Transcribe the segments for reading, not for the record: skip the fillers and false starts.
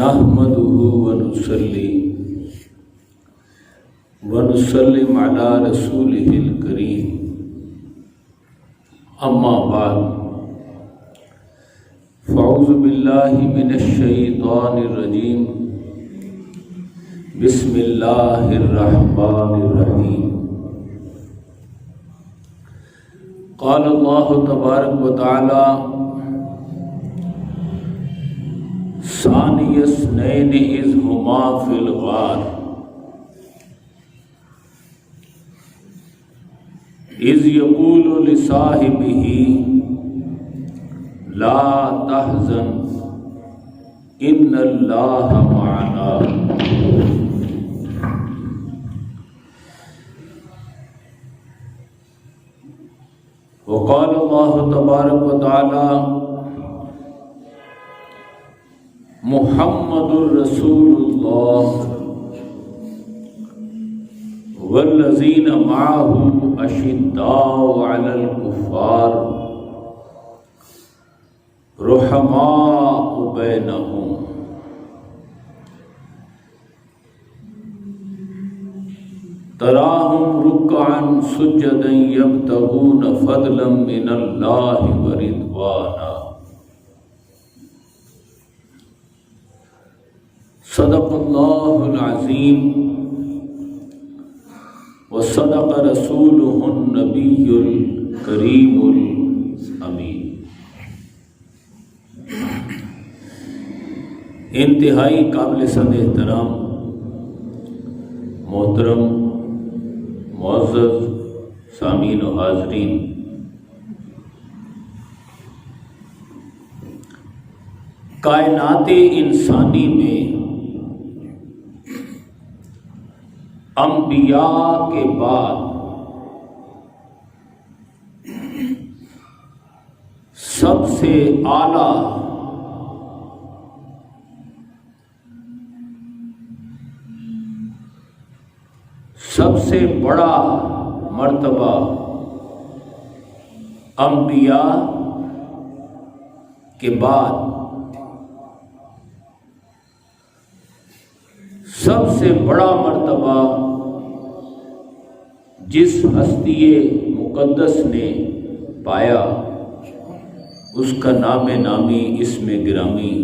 نحمده ونصلي ونسلم على رسوله الكريم اما بعد فاعوذ بالله من الشيطان الرجيم بسم الله الرحمن الرحيم قال الله تبارك وتعالى ثاني اثنين إذ هما في الغار إذ يقول لصاحبه لا تحزن إن الله معنا وقال الله تبارك وتعالى محمد رسول الله والذين معه أشداء على الكفار رحماء بينهم تراهم ركعا سجدا يبتغون فضلا من الله ورضوانا صدق الله العظيم وصدق رسوله النبي الكريم الأمين۔ انتہائی قابل صد احترام محترم معزز سامعین و حاضرین، کائنات انسانی میں انبیاء کے بعد سب سے اعلیٰ سب سے بڑا مرتبہ انبیاء کے بعد سب سے بڑا مرتبہ جس ہستی مقدس نے پایا اس کا نام نامی اسم گرامی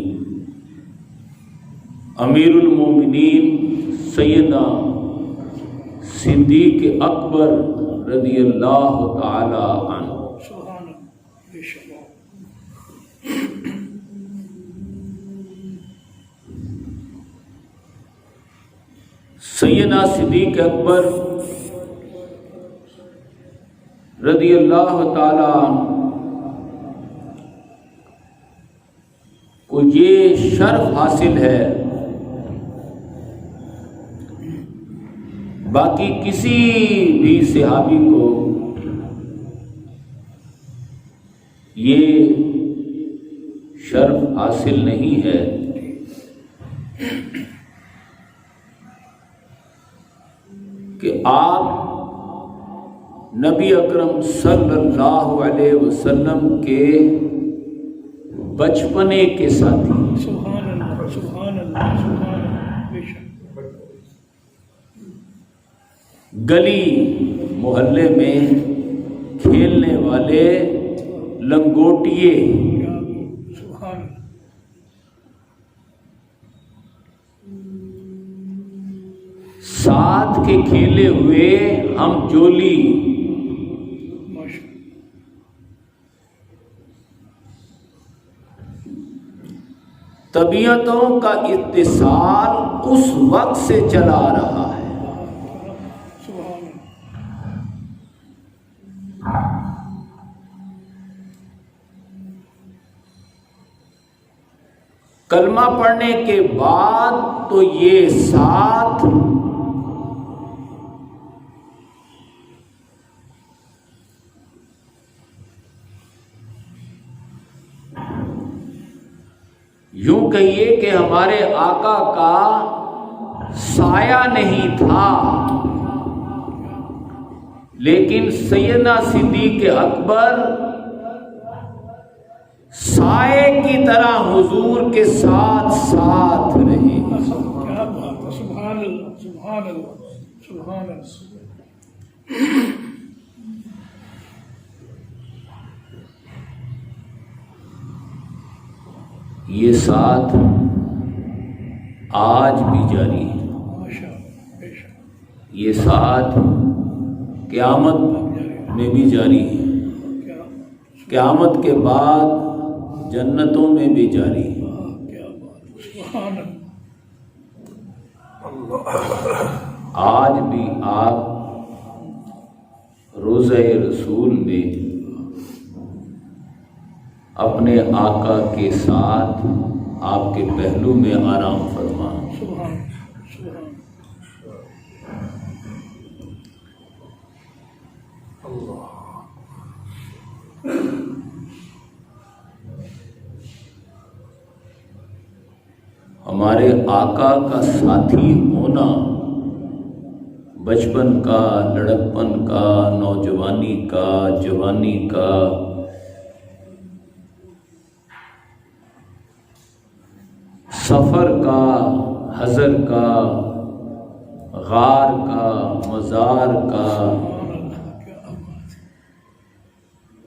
امیر المومنین سیدنا صدیق اکبر رضی اللہ تعالی عنہ۔ سیدنا صدیق اکبر رضی اللہ تعالی عنہ کو یہ شرف حاصل ہے، باقی کسی بھی صحابی کو یہ شرف حاصل نہیں ہے کہ آپ نبی اکرم صلی اللہ علیہ وسلم کے بچپنے کے ساتھی، سبحان اللہ سبحان اللہ سبحان اللہ، گلی محلے میں کھیلنے والے لنگوٹیے، سبحان اللہ، ساتھ کے کھیلے ہوئے ہم جولی، طبیعتوں کا اتصال اس وقت سے چلا رہا ہے۔ کلمہ پڑھنے کے بعد تو یہ ساتھ یوں کہیے کہ ہمارے آقا کا سایہ نہیں تھا، لیکن سیدنا صدیق اکبر سائے کی طرح حضور کے ساتھ ساتھ رہے. کیا بات ہے. سبحان اللہ سبحان اللہ سبحان اللہ. یہ ساتھ آج بھی جاری ہے. ماشاء اللہ بے شک. یہ ساتھ قیامت میں بھی جاری ہے. کیا قیامت کے بعد جنتوں میں بھی جاری ہے. کیا بات ہے. سبحان اللہ. آج بھی آپ روضہ رسول میں اپنے آقا کے ساتھ آپ کے پہلو میں آرام فرما. سبحان سبحان ہمارے آقا کا ساتھی ہونا بچپن کا، لڑکپن کا، نوجوانی کا، جوانی کا، سفر کا، حضر کا، غار کا، مزار کا،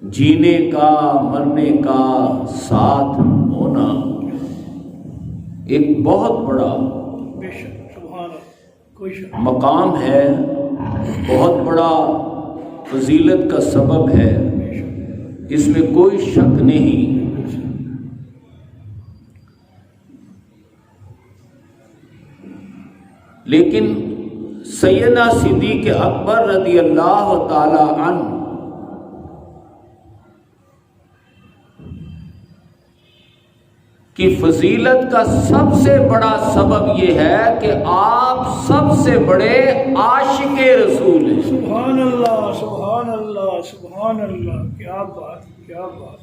جینے کا، مرنے کا ساتھ ہونا ایک بہت بڑا بے شک. سبحان اللہ. کوئی شک مقام ہے، بہت بڑا فضیلت کا سبب ہے، بے شک. اس میں کوئی شک نہیں. لیکن سیدنا صدیق اکبر رضی اللہ تعالی عنہ کی فضیلت کا سب سے بڑا سبب یہ ہے کہ آپ سب سے بڑے عاشق رسول ہیں. سبحان اللہ سبحان اللہ سبحان اللہ. کیا بات کیا بات.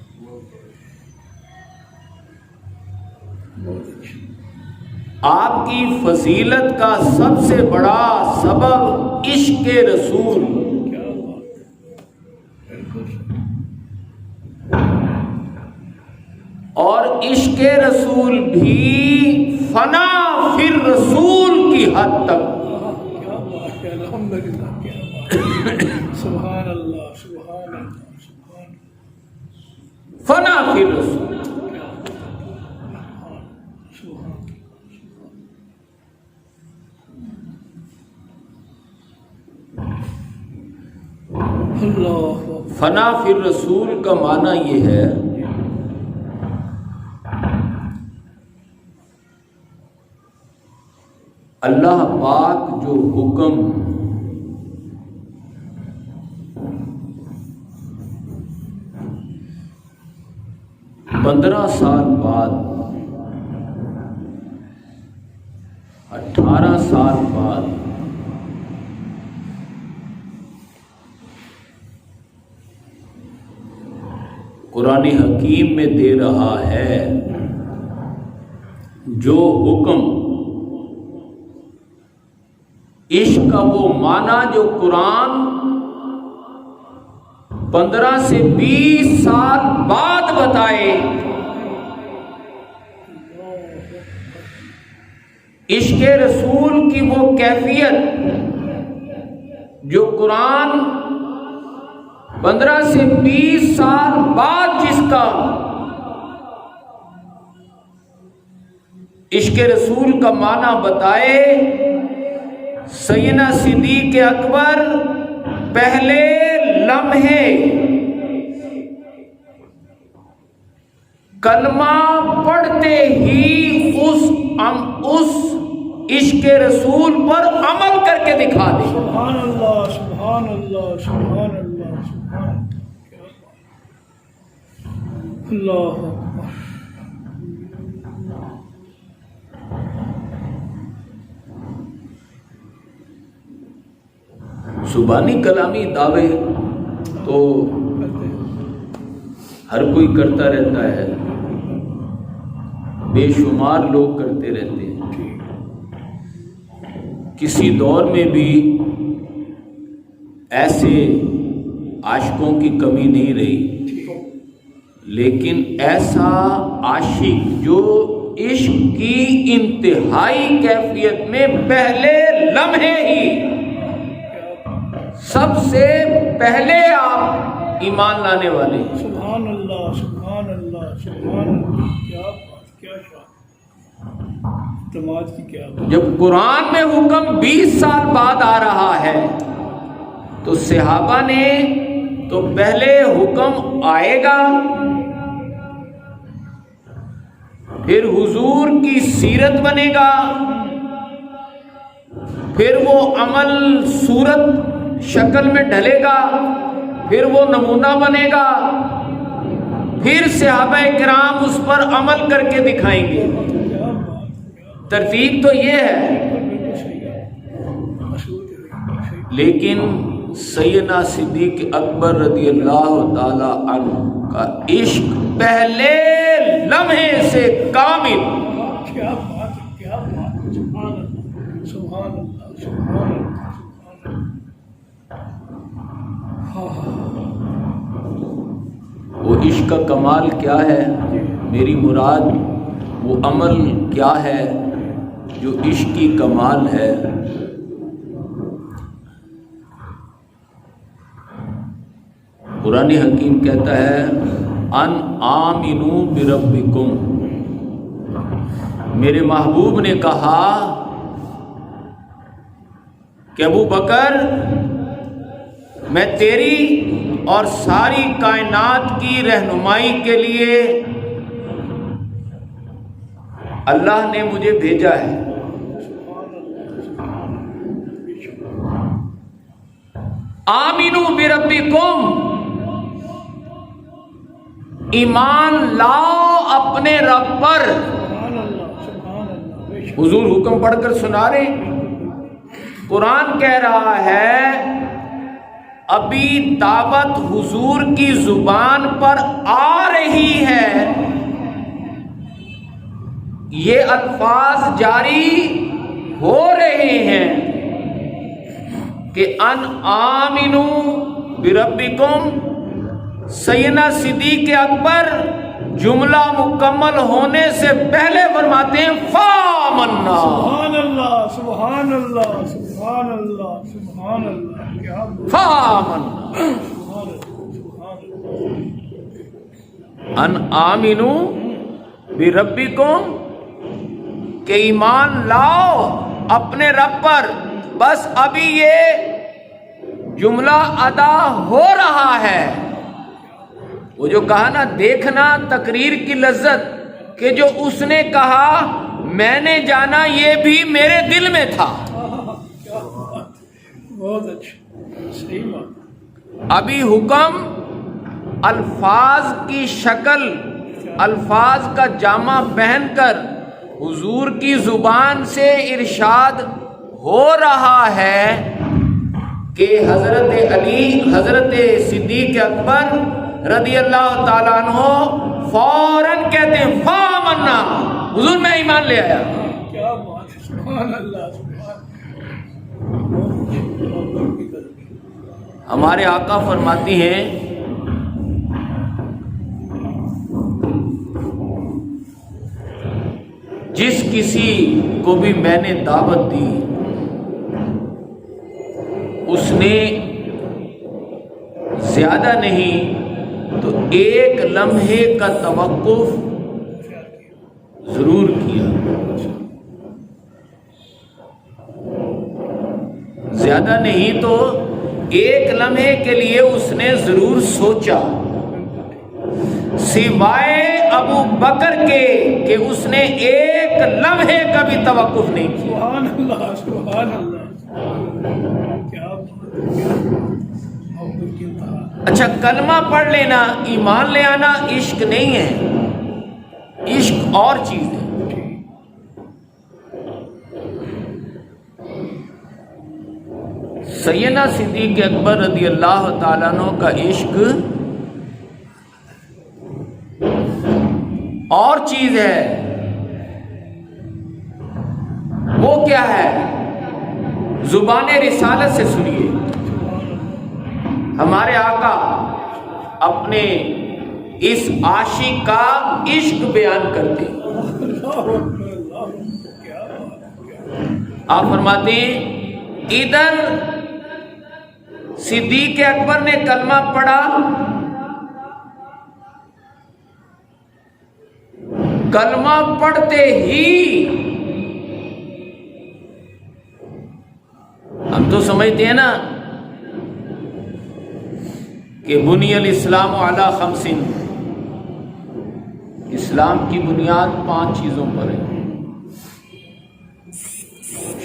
بہت اچھی. آپ کی فضیلت کا سب سے بڑا سبب عشق رسول. کیا بات. بالکل. اور عشق رسول بھی فنا فی الرسول کی حد تک. کیا بات ہے. الحمدللہ. کیا بات. سبحان اللہ سبحان اللہ سبحان فنا فی الرسول. اللہ. فنا فی الرسول کا معنی یہ ہے اللہ پاک جو حکم پندرہ سال بعد، 18 سال بعد قرآن حکیم میں دے رہا ہے، جو حکم عشق کا وہ معنی جو قرآن 15 سے 20 سال بعد بتائے، عشق رسول کی وہ کیفیت جو قرآن 15 سے 20 سال بعد جس کا عشق رسول کا معنی بتائے، سیدنا صدیق اکبر پہلے لمحے کلمہ پڑھتے ہی اس عشق رسول پر عمل کر کے دکھا دے. سبحان اللہ سبحان اللہ سبحان اللہ سبحان اللہ. زبانی کلامی دعوے تو ہر کوئی کرتا رہتا ہے، بے شمار لوگ کرتے رہتے ہیں. کسی دور میں بھی ایسے عاشقوں کی کمی نہیں رہی لیکن ایسا عاشق جو عشق کی انتہائی کیفیت میں پہلے لمحے ہی سب سے پہلے آپ ایمان لانے والے ہیں. سبحان اللہ سبحان اللہ سبحان اللہ. کیا بات، کیا شان، اعتماد کی کیا بات. جب قرآن میں حکم 20 سال بعد آ رہا ہے تو صحابہ نے تو پہلے حکم آئے گا، پھر حضور کی سیرت بنے گا، پھر وہ عمل صورت شکل میں ڈھلے گا، پھر وہ نمونہ بنے گا، پھر صحابہ کرام اس پر عمل کر کے دکھائیں گے. ترتیب تو یہ ہے. لیکن سیدنا صدیق اکبر رضی اللہ تعالی عنہ کا عشق پہلے لمحے سے کامل. کیا بات، کیا بات. سبحان اللہ سبحان اللہ سبحان اللہ. وہ عشق کا کمال کیا ہے؟ میری مراد وہ عمل کیا ہے جو عشق کی کمال ہے؟ قرآن حکیم کہتا ہے ان آمنوا بربکم. میرے محبوب نے کہا کہ ابو بکر میں تیری اور ساری کائنات کی رہنمائی کے لیے اللہ نے مجھے بھیجا ہے. آمنوا بربکم، ایمان لاؤ اپنے رب پر. حضور حکم پڑھ کر سنا رہے ہیں. قرآن کہہ رہا ہے ابھی دعوت حضور کی زبان پر آ رہی ہے، یہ الفاظ جاری ہو رہے ہیں کہ ان آمنوا بربکم. سیدنا صدیق اکبر جملہ مکمل ہونے سے پہلے فرماتے ہیں فآمنا. سبحان اللہ سبحان اللہ سبحان اللہ سبحان اللہ. کیا فآمنا ان آمنوا بربکم کہ ایمان لاؤ اپنے رب پر. بس ابھی یہ جملہ ادا ہو رہا ہے. وہ جو کہا نا دیکھنا تقریر کی لذت، کہ جو اس نے کہا میں نے جانا یہ بھی میرے دل میں تھا. بہت اچھا، صحیح بات. ابھی حکم الفاظ کی شکل، الفاظ کا جامہ پہن کر حضور کی زبان سے ارشاد ہو رہا ہے کہ حضرت علی، حضرت صدیق اکبر رضی اللہ تعالیٰ عنہ فوراً کہتے ہیں فآمنا، حضور میں ایمان لے آیا. کیا بات. سبحان اللہ سبحان. ہمارے آقا فرماتی ہیں جس کسی کو بھی میں نے دعوت دی اس نے زیادہ نہیں تو ایک لمحے کا توقف ضرور کیا. زیادہ نہیں تو ایک لمحے کے لیے اس نے ضرور سوچا، سوائے ابو بکر کے کہ اس نے ایک لمحے کا بھی توقف نہیں کیا. سبحان اللہ سبحان اللہ. کیا اچھا کلمہ پڑھ لینا، ایمان لے آنا عشق نہیں ہے، عشق اور چیز ہے. سیدنا صدیق اکبر رضی اللہ تعالیٰ عنہ کا عشق اور چیز ہے. وہ کیا ہے؟ زبان رسالت سے سنیے. ہمارے آقا اپنے اس عاشق کا عشق بیان کرتے ہیں۔ آپ فرماتے ہیں ادھر صدیق اکبر نے کلمہ پڑھا، کلمہ پڑھتے ہی ہم تو سمجھتے ہیں نا کہ بنی الاسلام علی خمس، اسلام کی بنیاد 5 چیزوں پر ہے۔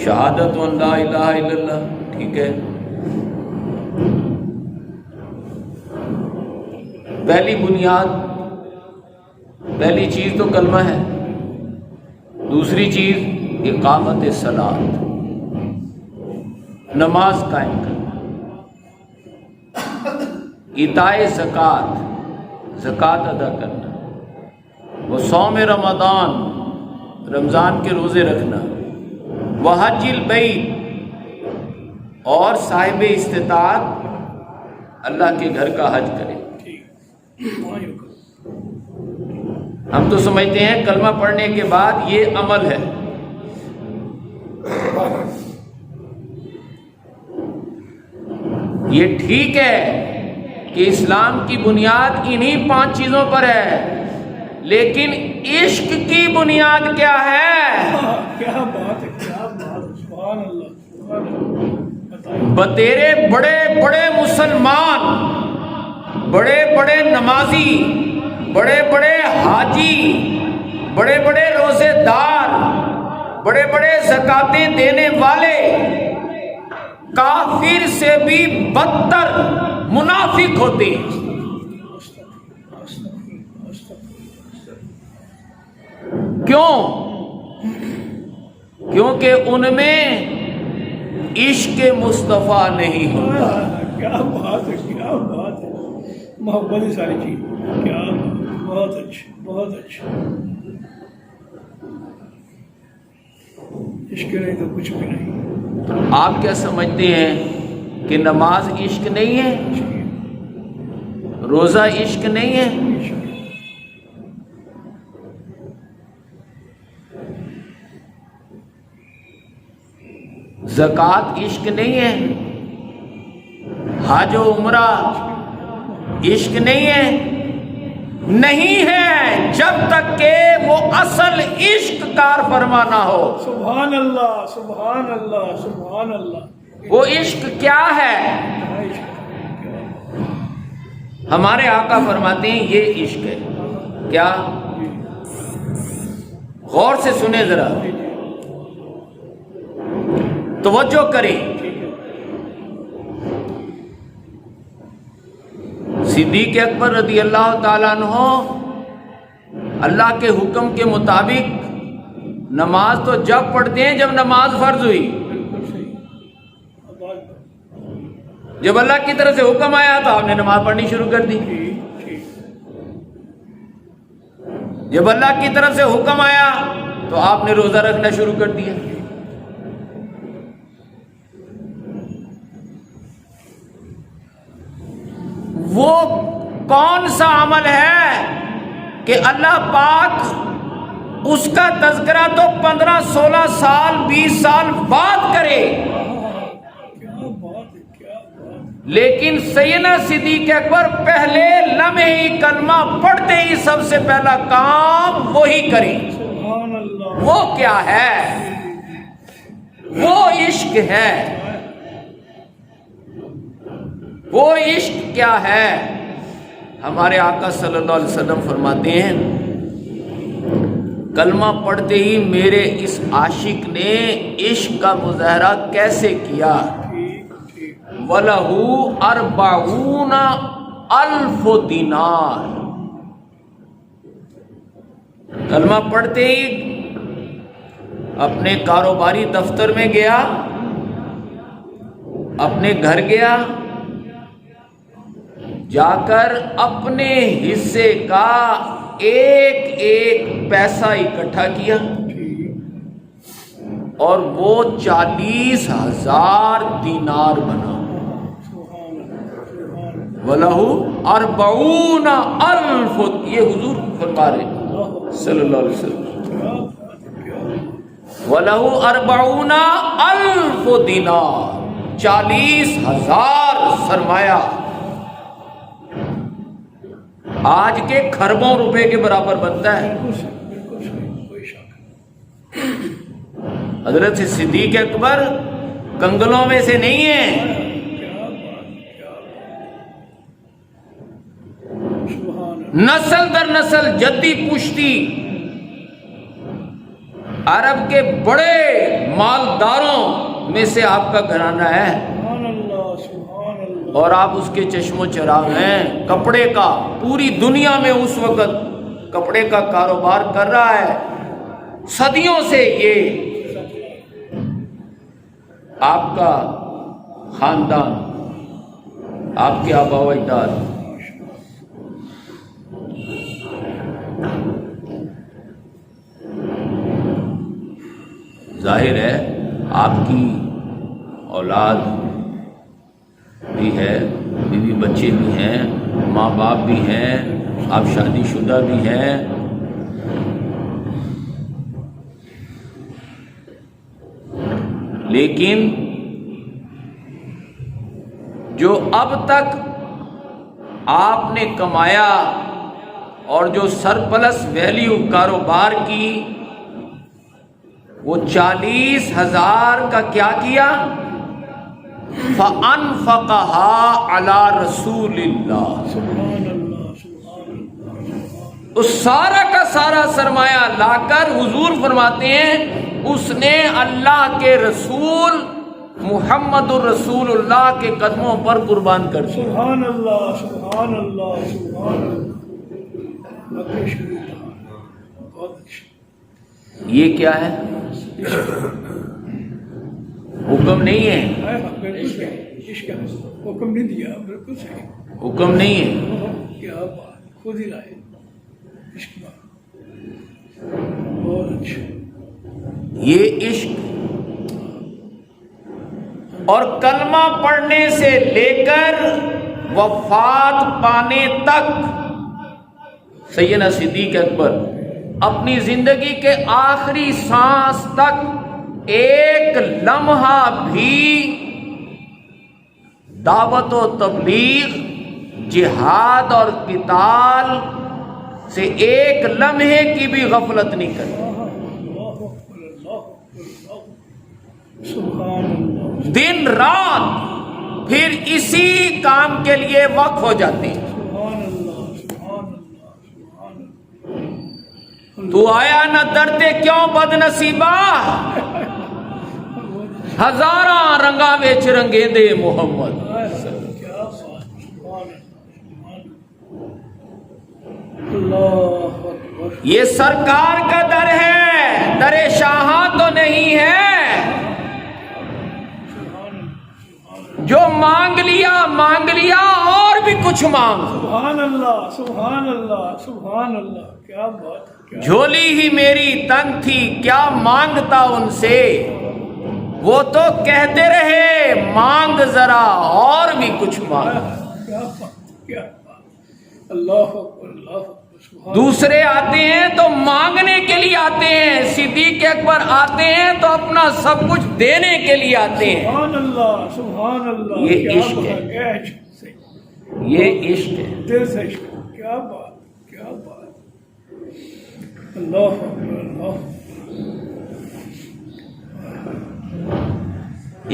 شہادت ان لا الہ الا اللہ، ٹھیک ہے، پہلی بنیاد، پہلی چیز تو کلمہ ہے، دوسری چیز اقامت صلاۃ، نماز قائم کرنا، ایتائے زکوٰۃ، زکوٰۃ ادا کرنا، وہ صوم رمضان، رمضان کے روزے رکھنا، وحج البیت، اور صاحب استطاعت اللہ کے گھر کا حج کرے۔ ہم تو سمجھتے ہیں کلمہ پڑھنے کے بعد یہ عمل ہے، یہ ٹھیک ہے کہ اسلام کی بنیاد انہی 5 چیزوں پر ہے، لیکن عشق کی بنیاد کیا ہے؟ کیا بات ہے، کیا بات ہے، سبحان اللہ، سبحان اللہ۔ بتیرے بڑے بڑے مسلمان، بڑے بڑے نمازی، بڑے بڑے حاجی، بڑے بڑے روزے دار، بڑے بڑے زکاتیں دینے والے، کافر سے بھی بدتر منافق ہوتے ہیں۔ کیوں؟ کیونکہ ان میں عشق مصطفیٰ نہیں ہوتا۔ کیا بات ہے، کیا بات ہے، محبت ہی ساری چیز، کیا بہت اچھا، بہت اچھا۔ عشق نہیں تو کچھ بھی نہیں۔ آپ کیا سمجھتے ہیں کہ نماز عشق نہیں ہے؟ روزہ عشق نہیں ہے؟ زکوٰۃ عشق نہیں ہے؟ حج و عمرہ عشق نہیں ہے؟ نہیں ہے جب تک کہ وہ اصل عشق کار فرما نہ ہو۔ سبحان اللہ، سبحان اللہ، سبحان اللہ۔ وہ عشق کیا ہے؟ ہمارے آقا فرماتے ہیں یہ عشق ہے۔ کیا؟ غور سے سنیں ذرا، توجہ کریں۔ صدیق اکبر رضی اللہ تعالیٰ عنہ اللہ کے حکم کے مطابق نماز تو جب پڑھتے ہیں جب نماز فرض ہوئی، جب اللہ کی طرف سے حکم آیا تو آپ نے نماز پڑھنی شروع کر دی، جب اللہ کی طرف سے حکم آیا تو آپ نے روزہ رکھنا شروع کر دیا۔ وہ کون سا عمل ہے کہ اللہ پاک اس کا تذکرہ تو 15 16 سال 20 سال بعد کرے، لیکن سیدنا صدیق اکبر پہلے لمحے ہی کلمہ پڑھتے ہی سب سے پہلا کام وہی کریں۔ وہ کیا ہے؟ وہ عشق ہے۔ وہ عشق کیا ہے؟ ہمارے آقا صلی اللہ علیہ وسلم فرماتے ہیں کلمہ پڑھتے ہی میرے اس عاشق نے عشق کا مظاہرہ کیسے کیا؟ وَلَهُ 40,000 دینار۔ کلمہ پڑھتے ہی اپنے کاروباری دفتر میں گیا، اپنے گھر گیا، جا کر اپنے حصے کا ایک ایک پیسہ اکٹھا کیا اور وہ 40,000 دینار بنا۔ وَلَهُ 40,000 یہ حضور فرما رہے ہیں صلی اللہ علیہ وسلم. وَلَهُ 40,000 دینار 40,000 سرمایہ آج کے خربوں روپے کے برابر بنتا ہے. حضرت صدیق اکبر کنگلوں میں سے نہیں ہیں. نسل در نسل جدی پشتی عرب کے بڑے مالداروں میں سے آپ کا گھرانہ ہے اور آپ اس کے چشم و چراغ ہیں. کپڑے کا پوری دنیا میں اس وقت کپڑے کا کاروبار کر رہا ہے. صدیوں سے یہ آپ کا خاندان، آپ کے آبا و اجداد. ظاہر ہے آپ کی اولاد بھی ہے، بیوی بچے بھی ہیں، ماں باپ بھی ہیں، آپ شادی شدہ بھی ہیں. لیکن جو اب تک آپ نے کمایا اور جو سرپلس ویلیو کاروبار کی وہ 40,000 کا کیا کیا؟ فَأَنفَقَهَا عَلَى رَسُولِ اللَّهِ. اس سارا کا سارا سرمایہ لا کر حضور فرماتے ہیں اس نے اللہ کے رسول محمد الرسول اللہ کے قدموں پر قربان کر دیا. سبحان اللہ سبحان اللہ سبحان اللہ. یہ کیا ہے؟ حکم نہیں ہے. حکم نہیں دیا، بالکل صحیح. حکم نہیں ہے. کیا بات، خود ہی لائے. بہت اچھا. یہ عشق اور کلمہ پڑھنے سے لے کر وفات پانے تک سیدنا صدیق اکبر اپنی زندگی کے آخری سانس تک ایک لمحہ بھی دعوت و تبلیغ، جہاد اور قتال سے ایک لمحے کی بھی غفلت نہیں کرتے. دن رات پھر اسی کام کے لیے وقف ہو جاتے ہیں. تو آیا نہ ڈرتے کیوں بد نصیبہ، ہزاراں رنگا وچ رنگے دے محمد. یہ سرکار کا در ہے، در شاہاں تو نہیں ہے. جو مانگ لیا اور بھی کچھ مانگ. سبحان اللہ سبحان اللہ سبحان اللہ. کیا بات. جھولی ہی میری تنگ تھی کیا مانگتا ان سے، وہ تو کہتے رہے مانگ ذرا اور بھی کچھ مانگ. کیا بات کیا بات. اللہ اکبر اللہ اکبر. دوسرے آتے ہیں تو مانگنے کے لیے آتے ہیں، صدیق اکبر آتے ہیں تو اپنا سب کچھ دینے کے لیے آتے ہیں. سبحان اللہ سبحان اللہ. یہ عشق ہے، یہ عشق ہے. دل سے عشق. کیا بات کیا بات. اللہ اکبر اللہ.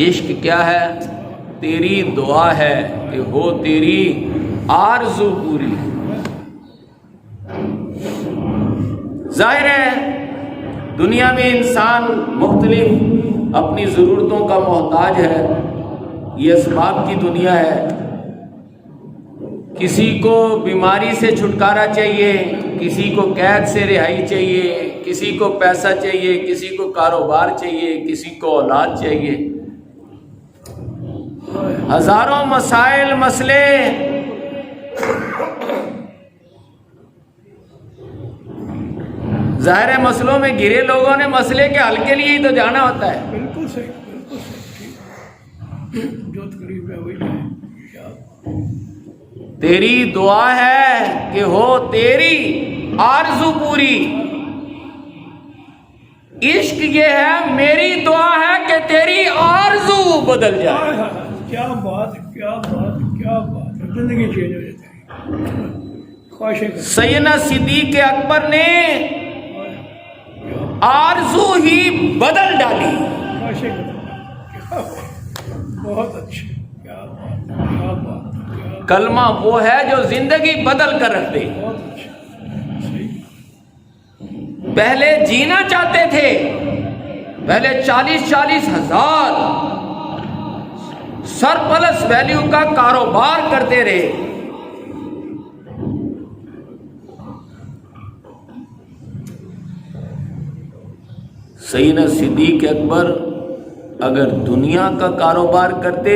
عشق کیا ہے؟ تیری دعا ہے کہ ہو تیری آرزو پوری. ظاہر ہے دنیا میں انسان مختلف اپنی ضرورتوں کا محتاج ہے، یہ اسباب کی دنیا ہے. کسی کو بیماری سے چھٹکارا چاہیے، کسی کو قید سے رہائی چاہیے، کسی کو پیسہ چاہیے، کسی کو کاروبار چاہیے، کسی کو اولاد چاہیے. ہزاروں مسائل مسئلے. ظاہر ہے مسئلوں میں گرے لوگوں نے مسئلے کے حل کے لیے ہی تو جانا ہوتا ہے. بالکل صحیح بالکل صحیح. جو تقریب ہے وہی ہے. تیری دعا ہے کہ ہو تیری آرزو پوری. عشق یہ ہے میری دعا ہے کہ تیری آرزو بدل جائے. کیا بات ہے، کیا بات ہے، کیا بات ہے، زندگی چینج ہو جاتی ہے. خواہشیں سیدنا صدیق اکبر نے آرزو ہی بدل ڈالی. خواہشیں بہت اچھی. کیا بات، کیا بات، کیا کلمہ وہ ہے جو زندگی بدل کر رکھ دے. بہت اچھی. صحیح. پہلے جینا چاہتے تھے، پہلے 40,000 سرپلس ویلیو کا کاروبار کرتے رہے. سیدنا صدیق اکبر اگر دنیا کا کاروبار کرتے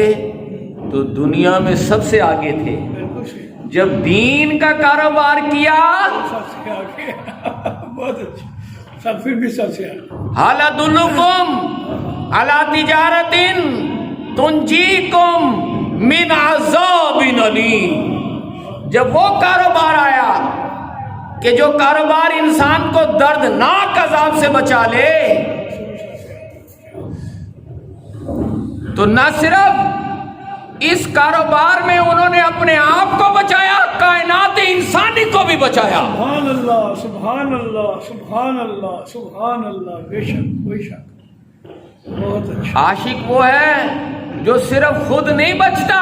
تو دنیا میں سب سے آگے تھے. بالکل صحیح. جب دین کا کاروبار کیا سب سے آگے. بہت اچھی. سب پھر بھی سب سے آگے. حال ادلکم علی تجارت تنجیکم من عذاب علیم. جب وہ کاروبار آیا کہ جو کاروبار انسان کو دردناک عذاب سے بچا لے، تو نہ صرف اس کاروبار میں انہوں نے اپنے آپ کو بچایا، کائنات انسانی کو بھی بچایا. سبحان اللہ، سبحان اللہ، سبحان اللہ، سبحان اللہ. بے شک، کوئی شک. بہت اچھا. عاشق وہ ہے جو صرف خود نہیں بچتا،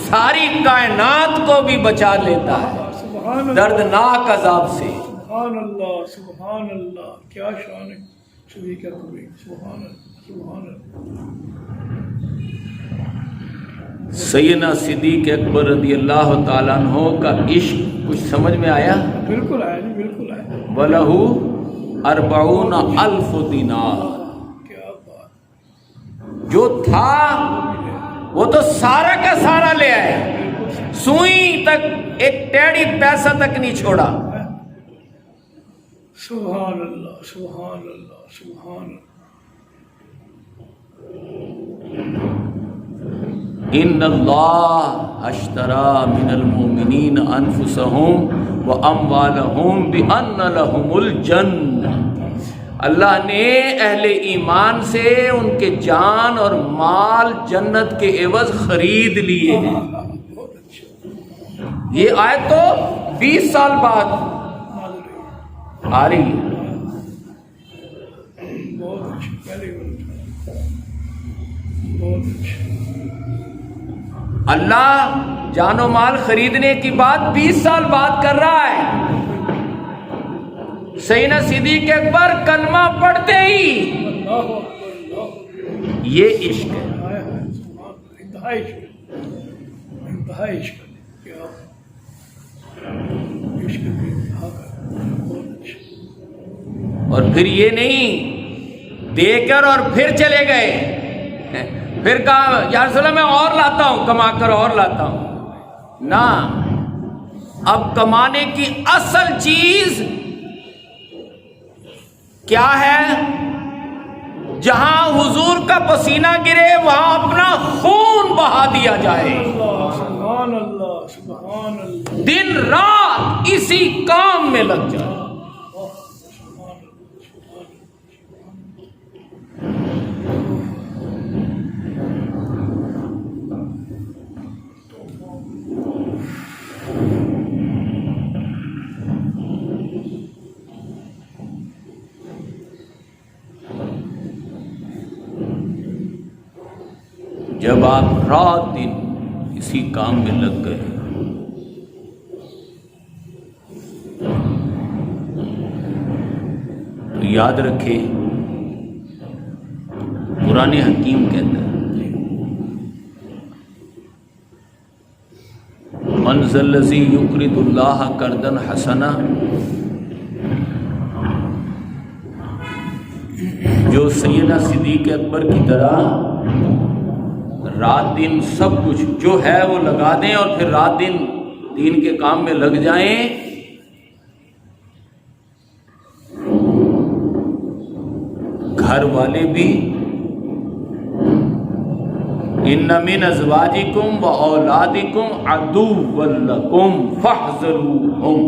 ساری کائنات کو بھی بچا لیتا ہے سبحان اللہ، دردناک عذاب سے. سبحان اللہ، سبحان اللہ. کیا شان ہے صدیق اکبر. سبحان اللہ، سبحان اللہ. سیدنا صدیق اکبر رضی اللہ تعالیٰ عنہ کا عشق کچھ سمجھ میں آیا؟ بالکل آیا جی، بالکل آیا. وَلَهُ 40,000 دینار. کیا بات. جو تھا وہ تو سارا کا سارا لے آئے، سوئی تک ایک ٹیڑی پیسہ تک نہیں چھوڑا. سبحان اللہ، سبحان اللہ، سبحان اللہ. ان اللہ اشترى من المؤمنین انفسهم واموالهم بان لهم الجنہ. اللہ نے اہل ایمان سے ان کے جان اور مال جنت کے عوض خرید لیے ہیں. بہت اچھا. یہ آیت تو 20 سال بعد آ رہی ہے. بہت اچھا. پہلے بہت اچھا. اللہ جان و مال خریدنے کی بات 20 سال بعد کر رہا ہے. سیدنا صدیق اکبر کلمہ پڑھتے ہی اللہ اکبر، اللہ اکبر. یہ عشق ہے. انتہائی عشق، انتہائی عشق. کیا عشق کی انتہا کا. بہت اچھا. اور پھر یہ نہیں دے کر اور پھر چلے گئے، پھر کہا یا رسول اللہ میں اور لاتا ہوں، کما کر اور لاتا ہوں. نہ، اب کمانے کی اصل چیز کیا ہے؟ جہاں حضور کا پسینہ گرے وہاں اپنا خون بہا دیا جائے. اللہ، سبحان اللہ، سبحان اللہ. دن رات اسی کام میں لگ جائے. جب آپ رات دن اسی کام میں لگ گئے تو یاد رکھیں قرآن حکیم کہتا ہے من ذا الذی یقرض اللہ قرضا حسنا، جو سیدنا صدیق اکبر کی طرح رات دن سب کچھ جو ہے وہ لگا دیں اور پھر رات دن دین کے کام میں لگ جائیں. گھر والے بھی ان ان من ازواجکم و اولادکم عدوا لکم فاحذروہم.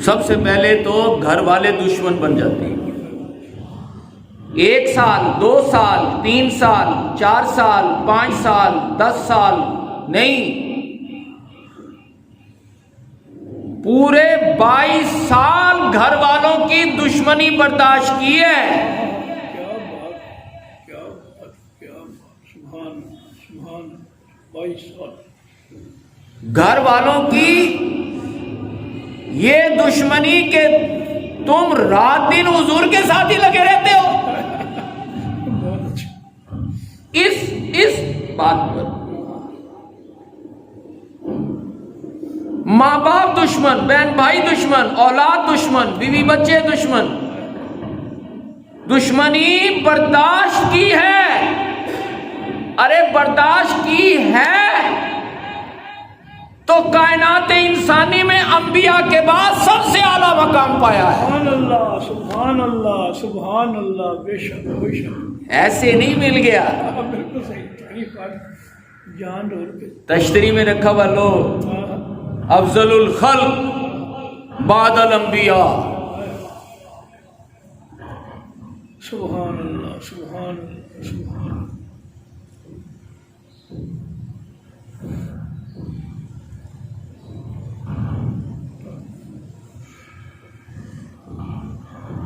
سب سے پہلے تو گھر والے دشمن بن جاتے ہیں. 1 سال 2 سال 3 سال 4 سال 5 سال 10 سال نہیں، پورے 22 سال گھر والوں کی دشمنی برداشت کی ہے. کیا بات کیا بات، سبحان سبحان. 22 سال گھر والوں کی یہ دشمنی کہ تم رات دن حضور کے ساتھ ہی لگے رہتے ہو. بہت اچھا. اس بات پر ماں باپ دشمن، بہن بھائی دشمن، اولاد دشمن، بیوی بچے دشمن. دشمنی برداشت کی ہے. ارے برداشت کی ہے تو کائنات انسانی میں انبیاء کے بعد سب سے اعلیٰ مقام پایا ہے. سبحان اللہ سبحان اللہ سبحان اللہ. بے شک بے شک. ایسے نہیں مل گیا. بالکل صحیح. تعریف جان ڈول کے تشتری میں رکھا ہوا لو افضل الخلق بعد الانبیاء. سبحان اللہ سبحان اللہ سبحان اللہ.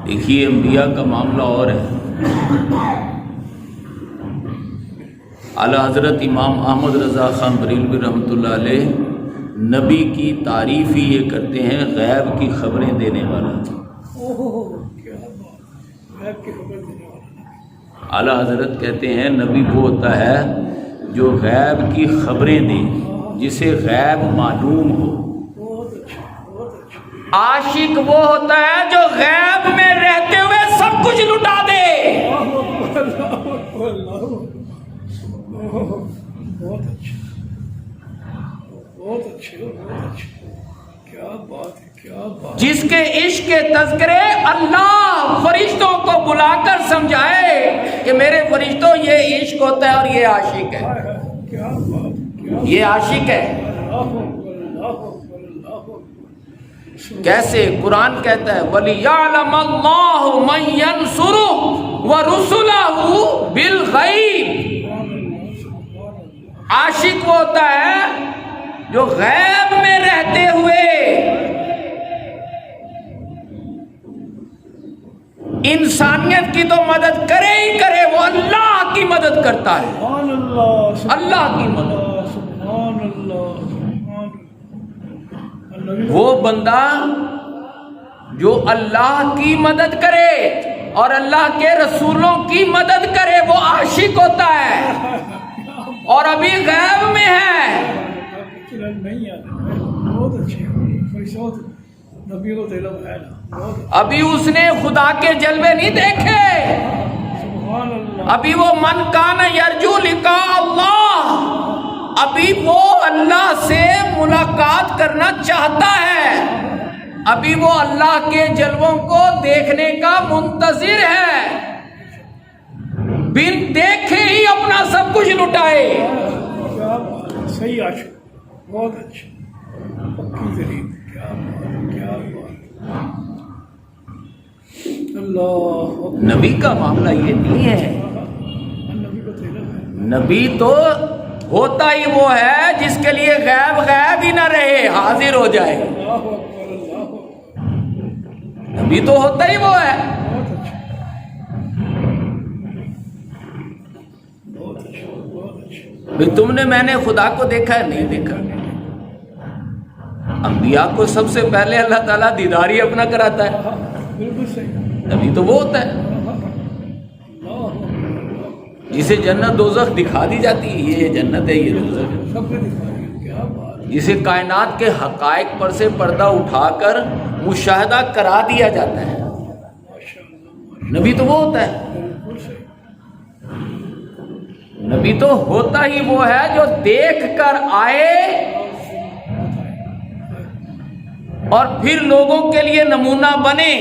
دیکھیے انبیاء کا معاملہ اور ہے. اعلیٰ حضرت امام احمد رضا خان بریلوی رحمۃ اللہ علیہ نبی کی تعریف ہی یہ کرتے ہیں غیب کی خبریں دینے والا. کیا بات. غیب کی خبر دینے والا. اعلیٰ حضرت کہتے ہیں نبی وہ ہوتا ہے جو غیب کی خبریں دے، جسے غیب معلوم ہو. بہت اچھا بہت اچھا. عاشق وہ ہوتا ہے جو غیب میں رہتے ہوئے سب کچھ لٹا دے. بہت اچھا بہت اچھے بہت اچھے. کیا بات ہے کیا بات. جس کے عشق کے تذکرے اللہ فرشتوں کو بلا کر سمجھائے کہ میرے فرشتوں یہ عشق ہوتا ہے اور یہ عاشق ہے. کیا بات کیا. یہ عاشق ہے. کیسے؟ قرآن کہتا ہے وَلِيَعْلَمَ اللَّهُ مَن يَنْصُرُهُ وَرُسُلَهُ بِالْغَيْبِ. عاشق وہ ہوتا ہے جو غیب میں رہتے ہوئے انسانیت کی تو مدد کرے ہی کرے، وہ اللہ کی مدد کرتا ہے. سبحان اللہ اللہ کی مدد. سبحان اللہ سبحان اللہ. وہ بندہ جو اللہ کی مدد کرے اور اللہ کے رسولوں کی مدد کرے وہ عاشق ہوتا ہے. اور ابھی غیب میں ہے. نہیں ہے. بہت اچھے. نبی کو دلم ہے نا. ابھی اس نے خدا کے جلوے نہیں دیکھے. سبحان اللہ. ابھی وہ من کان یرجو لقاء اللہ، ابھی وہ اللہ سے ملاقات کرنا چاہتا ہے. ابھی وہ اللہ کے جلووں کو دیکھنے کا منتظر ہے. بن دیکھے ہی اپنا سب کچھ لٹائے. کیا بات. صحیح عاشق. بہت اچھا. پکی دلیل. کیا بات کیا بات. اللہ. نبی کا معاملہ یہ نہیں ہے. نبی کو دلم ہے. نبی تو ہوتا ہی وہ ہے جس to لیے غیب غیب ہی نہ رہے، حاضر ہو جائے. اللہ اکبر اللہ اکبر. نبی تو ہوتا ہی وہ ہے. بہت اچھا بہت اچھا بہت اچھا. بھئی تم نے میں نے خدا کو دیکھا ہے؟ نہیں دیکھا. انبیاء کو سب سے پہلے اللہ تعالیٰ دیدار ہی اپنا کراتا ہے. بالکل صحیح. نبی تو وہ ہوتا ہے جسے جنت دوزخ دکھا دی جاتی ہے، یہ جنت ہے یہ دوزخ ہے. سب کو دکھا دیا. کیا بات. جسے کائنات کے حقائق پر سے پردہ اٹھا کر مشاہدہ کرا دیا جاتا ہے. ماشاء اللہ. نبی تو وہ ہوتا ہے. بالکل صحیح. نبی تو ہوتا ہی وہ ہے جو دیکھ کر آئے اور پھر لوگوں کے لیے نمونہ بنے.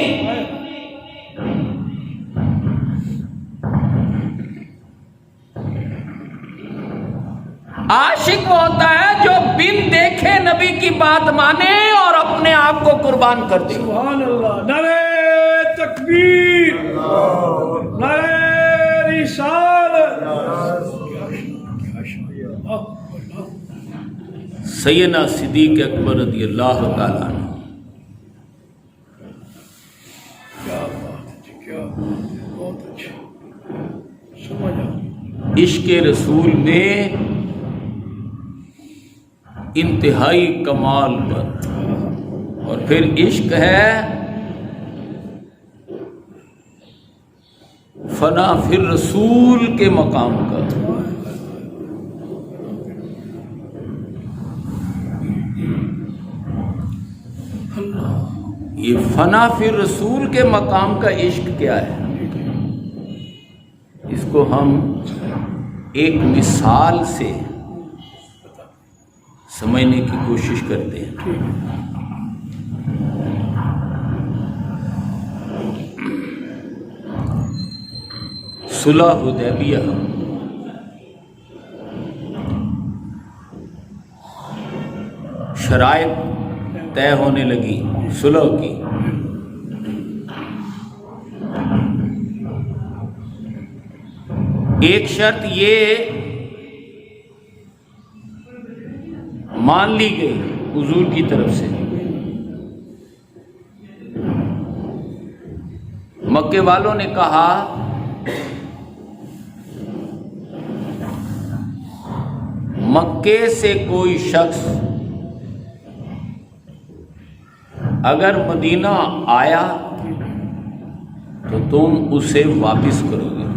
عاشق وہ ہوتا ہے جو بن دیکھے نبی کی بات مانے اور اپنے آپ کو قربان کر دے. سبحان اللہ. نعرہ تکبیر، نعرہ رسالت. سیدنا صدیق اکبر رضی اللہ تعالیٰ عنہ. کیا بات ہے، کیا بہت اچھا سمجھ آ. عشق رسول میں انتہائی کمال پر، اور پھر عشق ہے فنا پھر رسول کے مقام کا. یہ فنا پھر رسول کے مقام کا عشق کیا ہے، اس کو ہم ایک مثال سے سمجھنے کی کوشش کرتے ہیں. صلح حدیبیہ شرائط طے ہونے لگی صلح کی. ایک شرط یہ مان لی گئی حضور کی طرف سے، مکے والوں نے کہا مکے سے کوئی شخص اگر مدینہ آیا تو تم اسے واپس کرو گے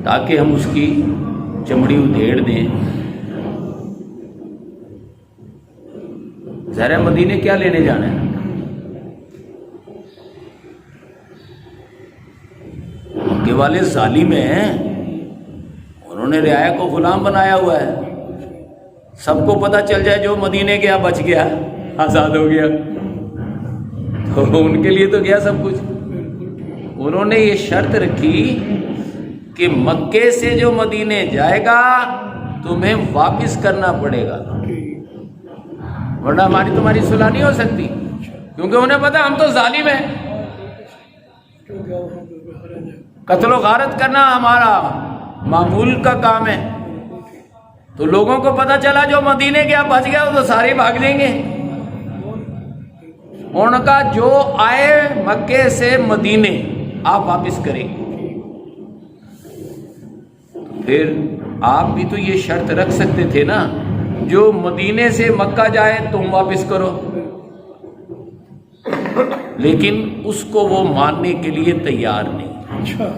تاکہ ہم اس کی چمڑی ادھیڑ دیں. ظاہر مدینے کیا لینے جانا ہے؟ مکے والے ظالم ہیں، انہوں نے رعایا کو غلام بنایا ہوا ہے. سب کو پتہ چل جائے جو مدینے گیا بچ گیا، آزاد ہو گیا، تو ان کے لیے تو گیا سب کچھ. انہوں نے یہ شرط رکھی کہ مکے سے جو مدینے جائے گا تمہیں واپس کرنا پڑے گا، ورنہ ہماری تمہاری صلح نہیں ہو سکتی. کیونکہ انہیں پتا ہم تو ظالم ہیں، قتل و غارت کرنا ہمارا معمول کا کام ہے. تو لوگوں کو پتا چلا جو مدینے گیا بچ گیا وہ تو سارے بھاگ جائیں گے. ان کا جو آئے مکے سے مدینے آپ واپس کریں. پھر آپ بھی تو یہ شرط رکھ سکتے تھے نا، جو مدینے سے مکہ جائے تم واپس کرو، لیکن اس کو وہ ماننے کے لیے تیار نہیں. اچھا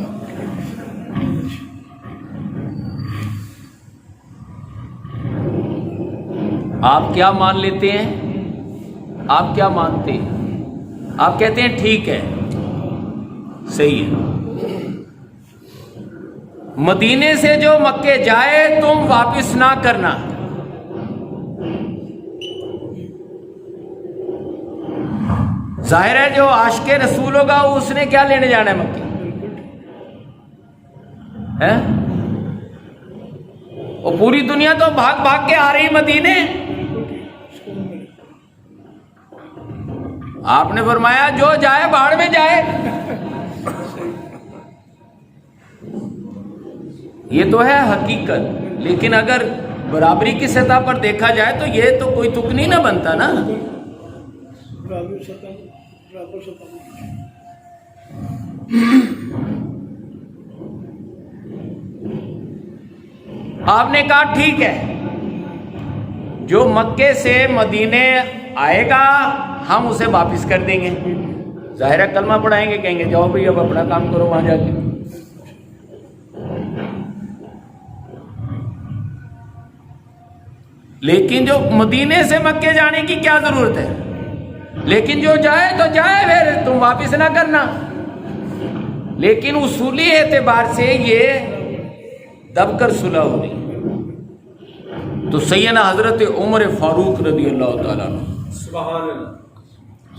آپ کیا مان لیتے ہیں؟ آپ کیا مانتے ہیں؟ آپ کہتے ہیں ٹھیک ہے، صحیح ہے، مدینے سے جو مکے جائے تم واپس نہ کرنا. ظاہر ہے جو عاشق رسول ہوگا اس نے کیا لینے جانا ہے مکے؟ اور پوری دنیا تو بھاگ بھاگ کے آ رہی مدینے. آپ نے فرمایا جو جائے باڑ میں جائے. یہ تو ہے حقیقت، لیکن اگر برابری کی سطح پر دیکھا جائے تو یہ تو کوئی تک نہیں نہ بنتا نا. آپ نے کہا ٹھیک ہے، جو مکے سے مدینے آئے گا ہم اسے واپس کر دیں گے. ظاہر ہے کلمہ پڑھائیں گے، کہیں گے جاؤ بھائی اب اپنا کام کرو وہاں جا کے. لیکن جو مدینے سے مکے جانے کی کیا ضرورت ہے؟ لیکن جو جائے تو جائے، پھر تم واپس نہ کرنا. لیکن اصولی اعتبار سے یہ دب کر صلح ہو رہی. تو سیدنا حضرت عمر فاروق رضی اللہ تعالیٰ عنہ سبحان اللہ.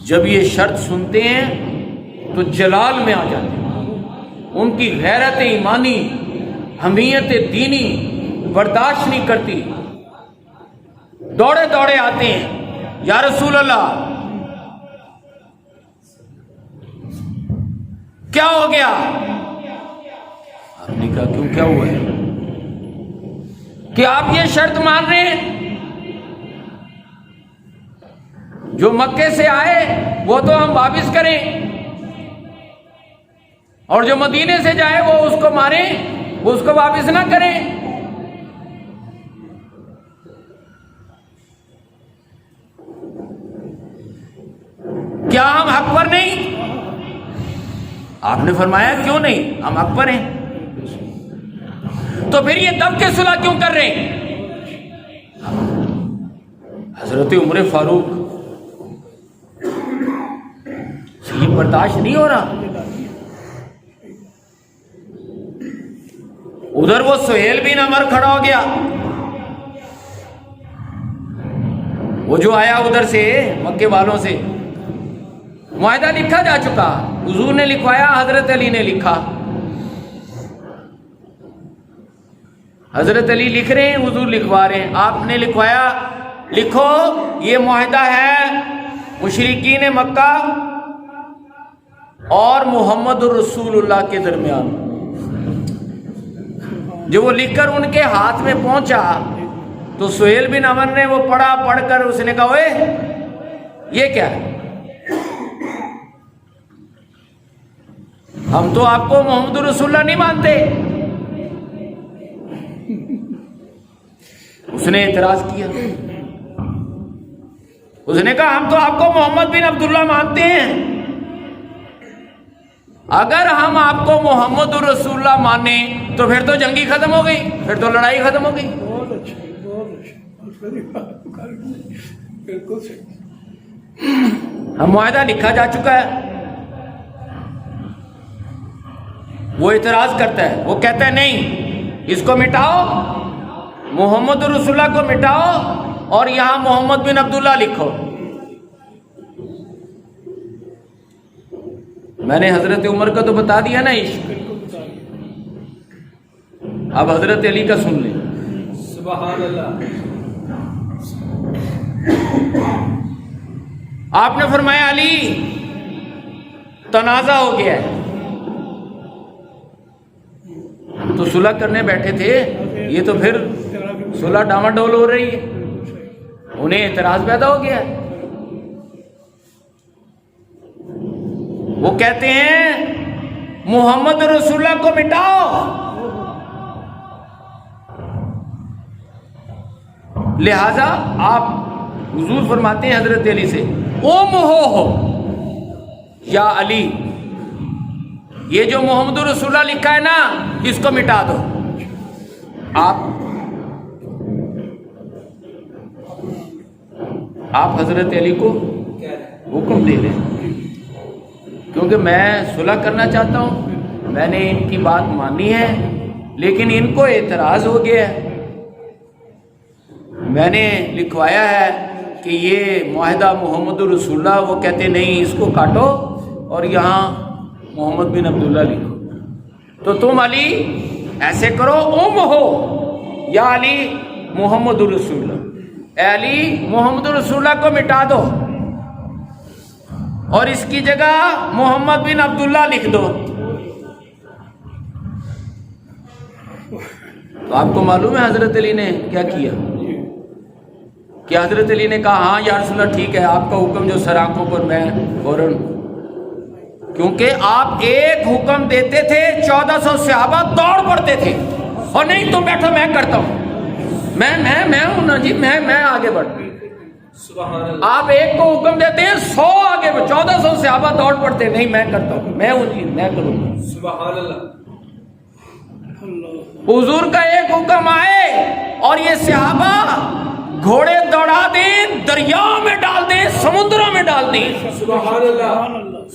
جب یہ شرط سنتے ہیں تو جلال میں آ جاتے ہیں. ان کی غیرت ایمانی، حمیت دینی برداشت نہیں کرتی. دوڑے دوڑے آتے ہیں، یا رسول اللہ کیا ہو گیا؟ آپ نے کہا کیوں، کیا ہوا ہے کہ آپ یہ شرط مان رہے ہیں؟ جو مکے سے آئے وہ تو ہم واپس کریں، اور جو مدینے سے جائے وہ اس کو ماریں، وہ اس کو واپس نہ کریں. کیا ہم حق پر نہیں؟ آپ نے فرمایا کیوں نہیں، ہم حق پر ہیں. تو پھر یہ دب کے صلح کیوں کر رہے ہیں؟ حضرت عمر فاروق سے یہ برداشت نہیں ہو رہا. ادھر وہ سہیل بن عمر کھڑا ہو گیا، وہ جو آیا ادھر سے مکے والوں سے. معاہدہ لکھا جا چکا، حضور نے لکھوایا، حضرت علی نے لکھا. حضرت علی لکھ رہے ہیں، حضور لکھوا رہے ہیں. آپ نے لکھوایا، لکھو یہ معاہدہ ہے مشرکین مکہ اور محمد الرسول اللہ کے درمیان. جب وہ لکھ کر ان کے ہاتھ میں پہنچا تو سہیل بن عمر نے وہ پڑھا، پڑھ کر اس نے کہا اوئے یہ کیا ہے؟ ہم تو آپ کو محمد الرسول اللہ نہیں مانتے. اس نے اعتراض کیا، اس نے کہا ہم تو آپ کو محمد بن عبداللہ مانتے ہیں. اگر ہم آپ کو محمد الرسول اللہ مانیں تو پھر تو جنگی ختم ہو گئی، پھر تو لڑائی ختم ہو گئی. بہت اچھا، بہت اچھا، بالکل صحیح. ہم معاہدہ لکھا جا چکا ہے. وہ اعتراض کرتا ہے، وہ کہتا ہے نہیں، اس کو مٹاؤ، محمد رسول اللہ کو مٹاؤ اور یہاں محمد بن عبداللہ لکھو. میں نے حضرت عمر کا تو بتا دیا نا عشق، اب حضرت علی کا سن لیں. سبحان اللہ. آپ نے فرمایا علی تنازع ہو گیا ہے، ہم تو صلح کرنے بیٹھے تھے، یہ تو پھر صلح ڈاواڈول ہو رہی ہے. انہیں اعتراض پیدا ہو گیا ہے. وہ کہتے ہیں محمد رسول اللہ کو مٹاؤ، لہذا آپ حضور فرماتے ہیں حضرت علی سے اوم ہو یا علی، یہ جو محمد رسول اللہ لکھا ہے نا اس کو مٹا دو. آپ حضرت علی کو حکم دے رہے ہیں کیونکہ میں صلح کرنا چاہتا ہوں، میں نے ان کی بات مانی ہے لیکن ان کو اعتراض ہو گیا ہے. میں نے لکھوایا ہے کہ یہ معاہدہ محمد رسول اللہ، وہ کہتے نہیں اس کو کاٹو اور یہاں محمد بن عبداللہ لکھو. تو تم علی ایسے کرو اوم ہو یا علی محمد رسول اللہ، اے علی محمد رسول اللہ کو مٹا دو اور اس کی جگہ محمد بن عبداللہ لکھ دو. تو آپ کو معلوم ہے حضرت علی نے کیا کیا؟ کہ حضرت علی نے کہا ہاں یا رسول اللہ ٹھیک ہے، آپ کا حکم جو سر آنکھوں پر، میں فوراً، کیونکہ آپ ایک حکم دیتے تھے 1400 صحابہ دوڑ پڑتے تھے، اور نہیں تم بیٹھو میں کرتا ہوں، میں ہوں نا جی، میں آگے بڑھ. آپ ایک کو حکم دیتے ہیں 100 آگے 1400 صحابہ دوڑ پڑتے، نہیں میں کرتا ہوں، میں ہوں جی میں کروں گا. سبحان اللہ. حضور کا ایک حکم آئے اور یہ صحابہ گھوڑے دوڑا دیں، دریا میں ڈال دیں، سمندروں میں ڈال دیں. سبحان اللہ.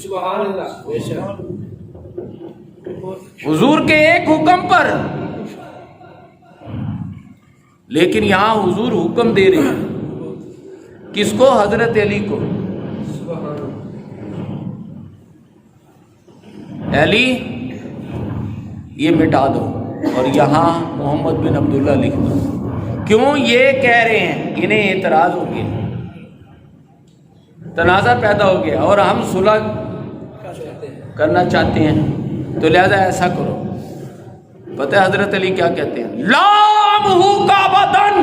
سبحان اللہ. حضور کے ایک حکم پر لیکن یہاں حضور حکم دے رہے ہیں کس کو؟ حضرت علی کو. علی یہ مٹا دو اور یہاں محمد بن عبداللہ لکھ دو. کیوں؟ یہ کہہ رہے ہیں انہیں اعتراض ہو گیا، تنازع پیدا ہو گیا اور ہم صلح کرنا چاہتے ہیں، تو لہذا ایسا کرو. پتہ ہے حضرت علی کیا کہتے ہیں؟ لام ہو کا بدن،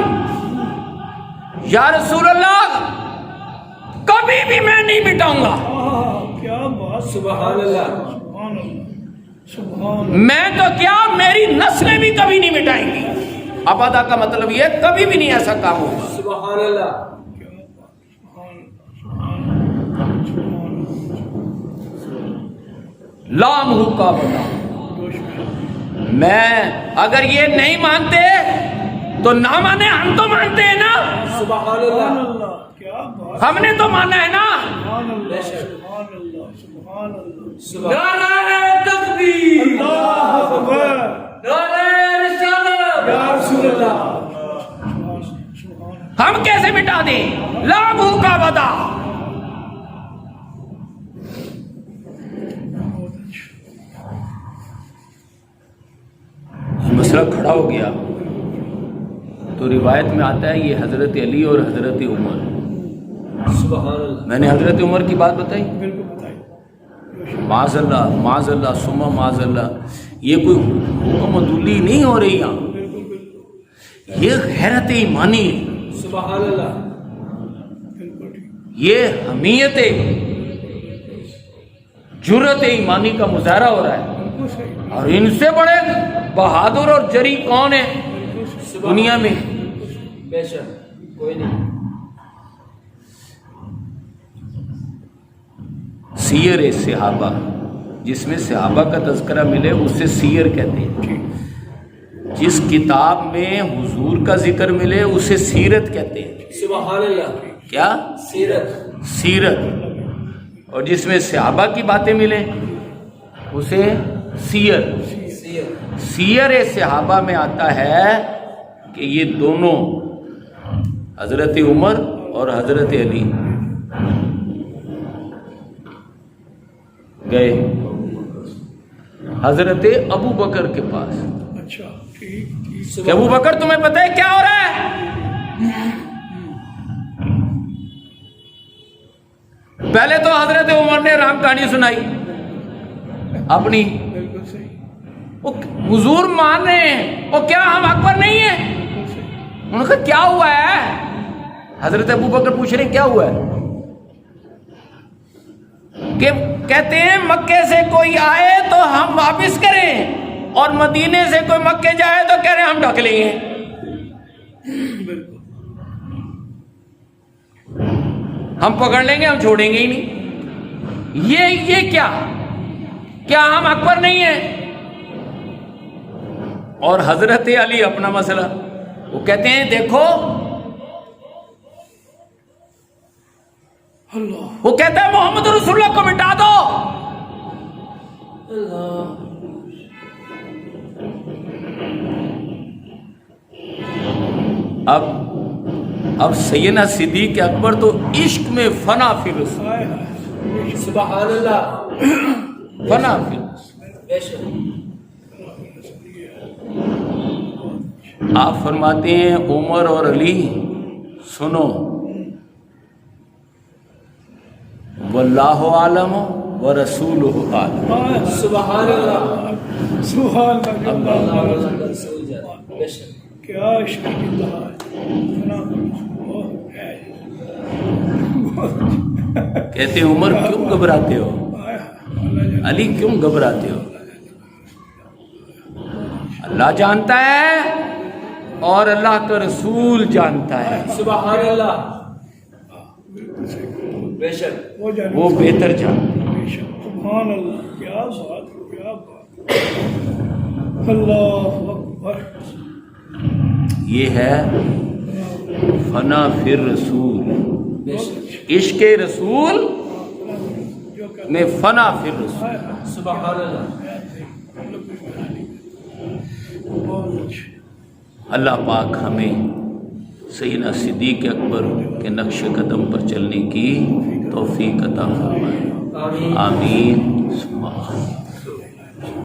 یا رسول اللہ کبھی بھی میں نہیں مٹاؤں گا. کیا بات، سبحان اللہ، سبحان اللہ، سبحان اللہ. میں تو کیا، میری نسلیں بھی کبھی نہیں مٹائیں گی. ابدا کا مطلب یہ کبھی بھی نہیں ایسا کام ہوگا. سبحان اللہ. لام ہو کا بدن. میں اگر یہ نہیں مانتے تو نہ مانے، ہم تو مانتے ہیں نا. سبحان اللہ. کیا بات، ہم نے تو مانا ہے نا. سبحان اللہ، سبحان اللہ، سبحان اللہ. نعرہ تکبیر، اللہ اکبر، نعرہ رسالت، یا رسول اللہ. ہم کیسے مٹا دیں لام ہو کا بدن؟ مسئلہ کھڑا ہو گیا تو روایت میں آتا ہے یہ حضرت علی اور حضرت عمر. سبحان اللہ. میں نے حضرت عمر کی بات بتائی، بالکل بتائیے. معاذ اللہ معاذ اللہ ثم معاذ اللہ. یہ کوئی حکم عدولی نہیں ہو رہی یہاں، بالکل بالکل یہ غیرت ایمانی ہے، سبحان اللہ. بالکل ٹھیک. یہ حمیت جرت ایمانی کا مظاہرہ ہو رہا ہے. بالکل صحیح، اور ان سے بڑے بہادر اور جری کون ہیں دنیا میں؟ بے شک کوئی نہیں. سیر صحابہ، جس میں صحابہ کا تذکرہ ملے اسے سیر کہتے ہیں. جس کتاب میں حضور کا ذکر ملے اسے سیرت کہتے ہیں. سبحان اللہ. کیا؟ سیرت. سیرت. اور جس میں صحابہ کی باتیں ملیں اسے سیر. سیر. سیر صحابہ میں آتا ہے کہ یہ دونوں حضرت عمر اور حضرت علی گئے حضرت ابو بکر کے پاس. اچھا ٹھیک ٹھیک. کہ ابو بکر تمہیں پتہ ہے کیا ہو رہا ہے؟ پہلے تو حضرت عمر نے رام کہانی سنائی اپنی. بالکل صحیح، وہ حضور مان رہے ہیں، وہ کیا ہم اکبر نہیں ہیں؟ بالکل صحیح. انہوں نے کہا کیا ہوا ہے؟ حضرت ابو بکر پوچھ رہے ہیں کیا ہوا ہے؟ کہ کہتے ہیں مکے سے کوئی آئے تو ہم واپس کریں، اور مدینے سے کوئی مکے جائے تو کہہ رہے ہیں ہم ڈھک لیں گے. بالکل ہم پکڑ لیں گے، ہم چھوڑیں گے ہی نہیں. یہ کیا ہم اکبر نہیں ہیں؟ اور حضرت علی اپنا مسئلہ وہ کہتے ہیں دیکھو، اللہ. وہ کہتا ہے محمد رسول اللہ کو مٹا دو. اللہ. اب سیدنا صدیق اکبر تو عشق میں فنا فی رسول، ہائے ہائے. سبحان اللہ. فنا فی رسول. بے شک. آپ فرماتے ہیں عمر اور علی سنو، واللہ عالم ورسولہ عالم. سبحان اللہ. سبحان اللہ. اللہ اللہ. رسول جان. بے شک. کیا عشق کی انتہا ہے. کہتے ہیں عمر کیوں گھبراتے ہو، علی کیوں گھبراتے ہو؟ اللہ جانتا ہے اور اللہ کا رسول جانتا ہے، سبحان اللہ. بے شک. وہ بہتر جانتا ہے. سبحان اللہ. کیا بات، کیا بات. اللہ اکبر. یہ ہے فنا فی رسول. بے شک. عشق رسول میں فنا فی رسول. سبحان اللہ. اللہ پاک ہمیں سیدنا صدیق اکبر کے نقش قدم پر چلنے کی توفیق عطا فرمائے. آمین. آمین.